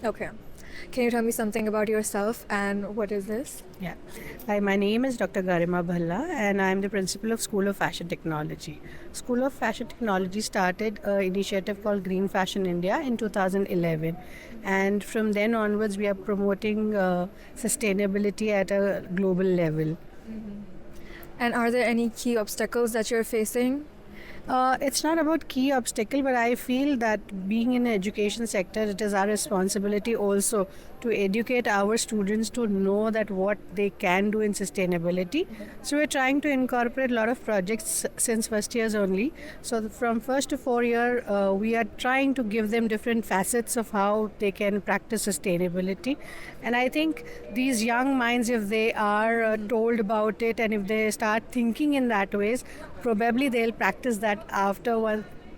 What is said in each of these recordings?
Okay. Can you tell me something about yourself and what is this? Yeah. Hi, my name is Dr. Garima Bhalla and I'm the principal of School of Fashion Technology. School of Fashion Technology started an initiative called Green Fashion India in 2011. And from then onwards, we are promoting sustainability at a global level. And are there any key obstacles that you're facing? It's not about key obstacle, but I feel that being in the education sector, it is our responsibility also to educate our students to know that what they can do in sustainability. So we're trying to incorporate a lot of projects since first years only. So from first to 4 year, we are trying to give them different facets of how they can practice sustainability. And I think these young minds, if they are told about it and if they start thinking in that ways, probably they'll practice that after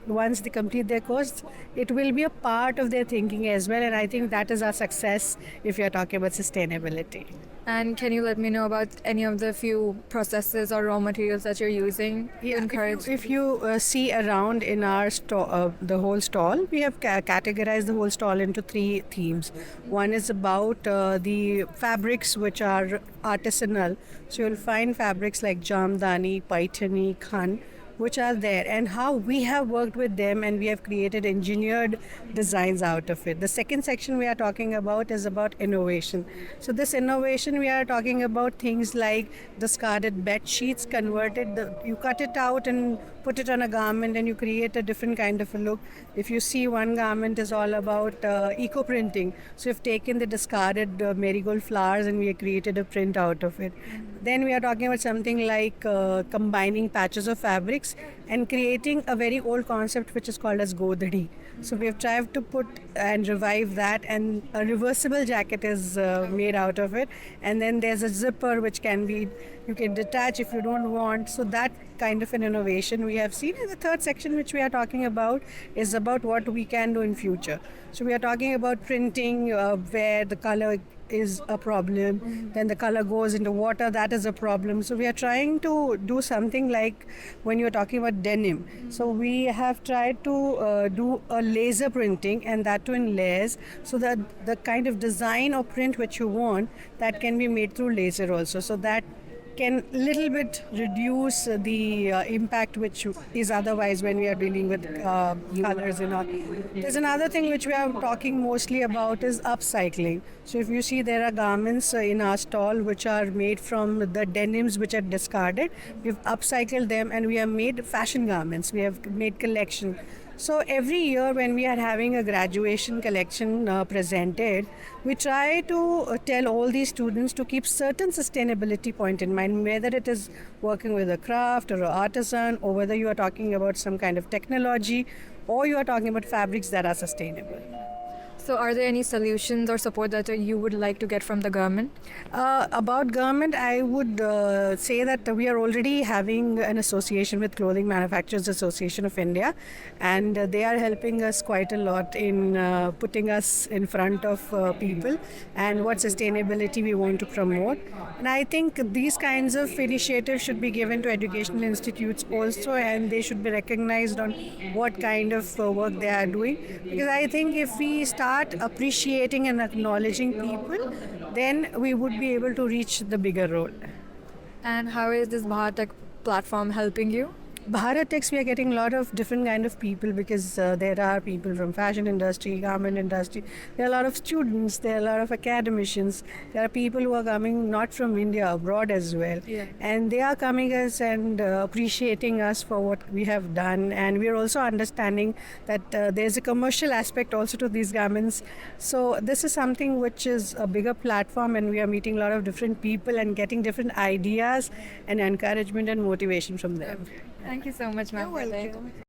once they complete their course. It will be a part of their thinking as well, and I think that is our success if you're talking about sustainability. And can you let me know about any of the few processes or raw materials that you're using to encourage? If you see around in our the whole stall, we have categorized the whole stall into three themes. One is about the fabrics which are artisanal. So you'll find fabrics like jamdani, paithani, khan, which are there, and how we have worked with them and we have created engineered designs out of it. The second section we are talking about is about innovation. So this innovation, we are talking about things like discarded bed sheets converted, you cut it out and put it on a garment and you create a different kind of a look. If you see, one garment is all about eco printing. So we've taken the discarded marigold flowers and we have created a print out of it. Then we are talking about something like combining patches of fabrics and creating a very old concept which is called as godhadi. So we have tried to put and revive that, and a reversible jacket is made out of it. And then there's a zipper which you can detach if you don't want. So that kind of an innovation we have seen. And the third section which we are talking about is about what we can do in future. So we are talking about printing where the color is a problem, then the color goes into water, that is a problem. So we are trying to do something like when you're talking about denim. So we have tried to do a laser printing, and that too in layers, so that the kind of design or print which you want, that can be made through laser also. So that can little bit reduce the impact which is otherwise when we are dealing with colors and all. There's another thing which we are talking mostly about is upcycling. So if you see, there are garments in our stall which are made from the denims which are discarded. We've upcycled them and we have made fashion garments. We have made collection. So every year when we are having a graduation collection presented, we try to tell all these students to keep certain sustainability point in mind, whether it is working with a craft or an artisan, or whether you are talking about some kind of technology, or you are talking about fabrics that are sustainable. So are there any solutions or support that you would like to get from the government? About government, I would say that we are already having an association with Clothing Manufacturers Association of India, and they are helping us quite a lot in putting us in front of people and what sustainability we want to promote. And I think these kinds of initiatives should be given to educational institutes also, and they should be recognized on what kind of work they are doing. Because I think if we start appreciating and acknowledging people, then we would be able to reach the bigger role. And how is this Bharatech platform helping you? Bharatex, we are getting a lot of different kind of people, because there are people from fashion industry, garment industry. There are a lot of students. There are a lot of academicians. There are people who are coming not from India, abroad as well. Yeah. And they are coming us and appreciating us for what we have done. And we are also understanding that there's a commercial aspect also to these garments. So this is something which is a bigger platform, and we are meeting a lot of different people and getting different ideas and encouragement and motivation from them. Thank you so much, ma'am. You're welcome.